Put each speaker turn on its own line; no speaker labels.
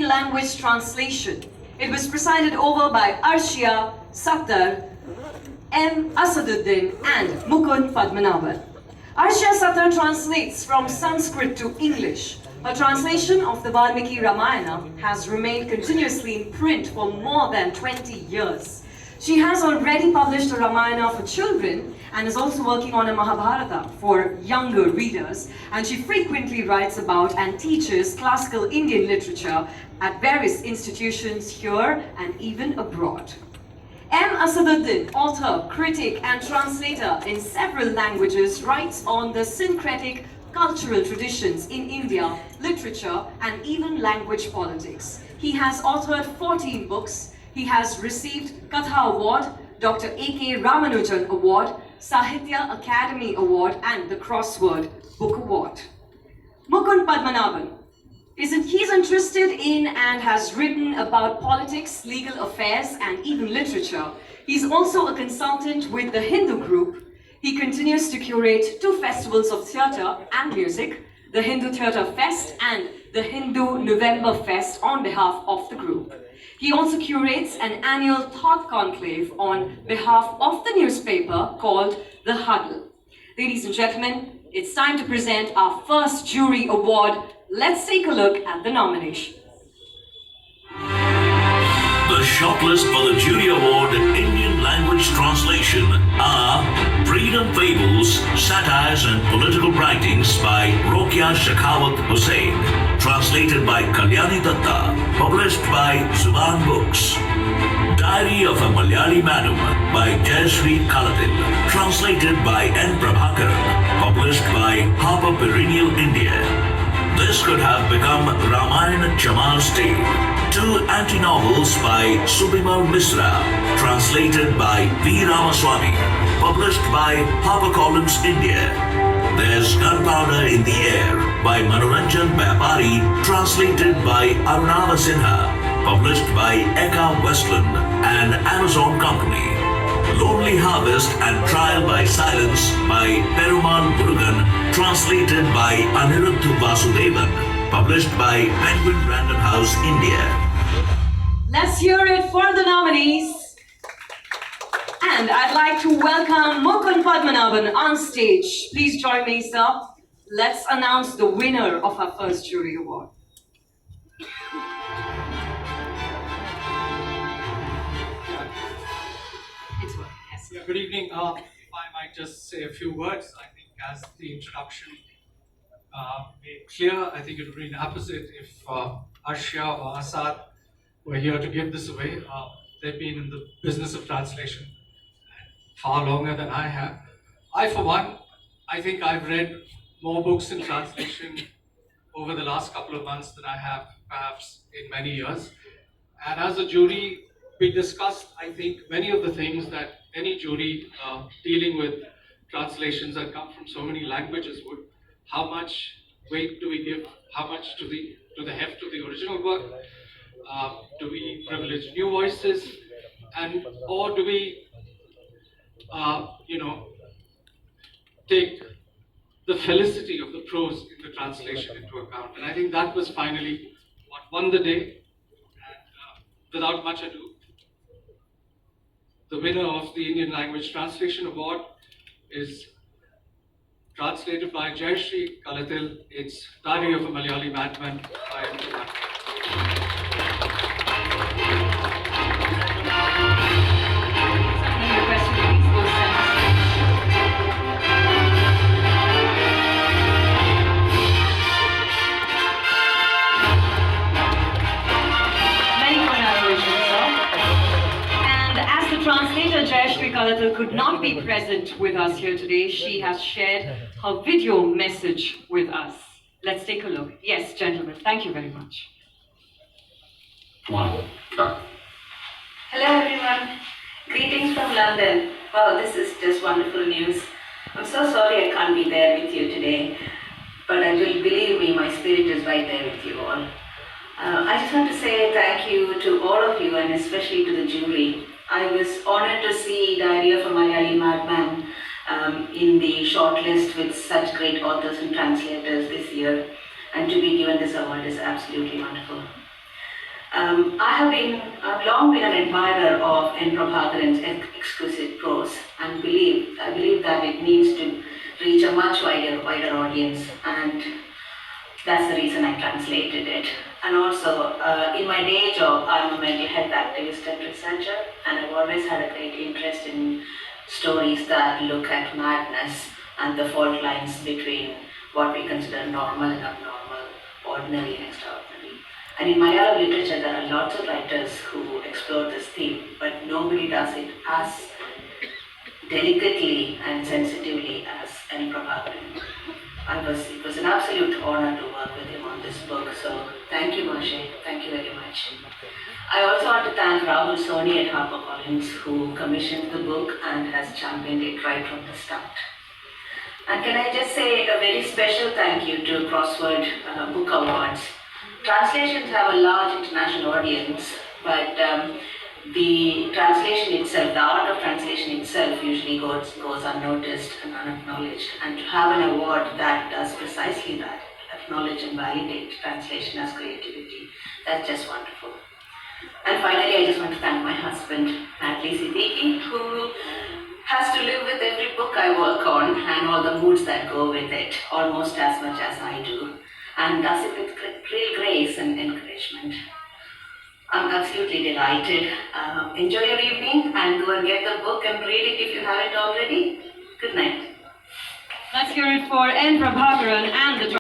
language translation. It was presided over by Arshia, Sattar, M. Asaduddin and Mukund Padmanabhan. Arshia Sattar translates from Sanskrit to English. Her translation of the Valmiki Ramayana has remained continuously in print for more than 20 years. She has already published a Ramayana for children and is also working on a Mahabharata for younger readers, and she frequently writes about and teaches classical Indian literature at various institutions here and even abroad. M. Asaduddin, author, critic and translator in several languages, writes on the syncretic cultural traditions in India, literature and even language politics. He has authored 14 books. He has received Katha Award, Dr. A.K. Ramanujan Award, Sahitya Academy Award and the Crossword Book Award. Mukund Padmanabhan. He's interested in and has written about politics, legal affairs and even literature. He's also a consultant with the Hindu group. He continues to curate 2 festivals of theatre and music, the Hindu Theatre Fest and the Hindu November Fest on behalf of the group. He also curates an annual thought conclave on behalf of the newspaper called The Huddle. Ladies and gentlemen, it's time to present our first jury award. Let's take a look at the nomination.
The shortlist for the Jury Award in Indian Language Translation are Freedom Fables, Satires and Political Writings by Rokia Shekhawat Hussain, translated by Kalyani Datta, published by Zuban Books. Diary of a Malayali Madam by Jayashree Kalatil, translated by N. Prabhakaran, published by Harper Perennial India. This could have become Ramayana Chamar's Tale. 2 anti-novels by Subimal Misra, translated by V. Ramaswamy, published by HarperCollins India. There's Gunpowder in the Air by Manoranjan Vyapari, translated by Arunava Sinha, published by Eka Westland and Amazon Company. Lonely Harvest and Trial by Silence by Perumal Murugan, translated by Aniruddha Vasudevan, published by Penguin Random House, India.
Let's hear it for the nominees. And I'd like to welcome Mukund Padmanabhan on stage. Please join me, sir. Let's announce the winner of our first jury award.
Yeah, good evening. If I might just say a few words, I think as the introduction made clear, I think it would be opposite if Arshia or Asad were here to give this away. They've been in the business of translation far longer than I have. I, for one, I think I've read more books in translation over the last couple of months than I have perhaps in many years. And as a jury, we discussed, I think, many of the things that any jury dealing with translations that come from so many languages would. How much weight do we give? How much to the heft of the original work? Do we privilege new voices? And or do we, take the felicity of the prose in the translation into account? And I think that was finally what won the day. And without much ado, the winner of the Indian Language Translation Award is translated by Jayashree Kalatil. It's Diary of a Malayali Madman by N.
Translator Jayashree Kalatil could not be present with us here today. She has shared her video message with us. Let's take a look. Yes, gentlemen, thank you very much.
Hello everyone. Greetings from London. Wow, this is just wonderful news. I'm so sorry I can't be there with you today, but I will believe me, my spirit is right there with you all. I just want to say thank you to all of you and especially to the jury. I was honored to see Diary of a Malayali Madman in the shortlist with such great authors and translators this year, and to be given this award is absolutely wonderful. I've long been an admirer of N. Prabhakaran's exquisite prose and I believe that it needs to reach a much wider audience, and that's the reason I translated it. And also, in my day job, I'm a mental health activist and researcher, and I've always had a great interest in stories that look at madness and the fault lines between what we consider normal and abnormal, ordinary and extraordinary. And in Malayalam literature, there are lots of writers who explore this theme, but nobody does it as delicately and sensitively as N. Prabhakaran. It was an absolute honor to work with him on this book, so thank you, Moshe. Thank you very much. I also want to thank Rahul Soni at HarperCollins, who commissioned the book and has championed it right from the start. And can I just say a very special thank you to Crossword Book Awards. Translations have a large international audience, but the translation itself, the art of translation itself usually goes unnoticed and unacknowledged. And to have an award that does precisely that, acknowledge and validate translation as creativity, that's just wonderful. And finally, I just want to thank my husband, Natalie Siddiqui, who has to live with every book I work on and all the moods that go with it, almost as much as I do, and does it with real grace and encouragement. I'm absolutely delighted. Enjoy your evening and go and get the book and read it if you haven't already. Good night.
Let's hear it for N. Prabhakaran and the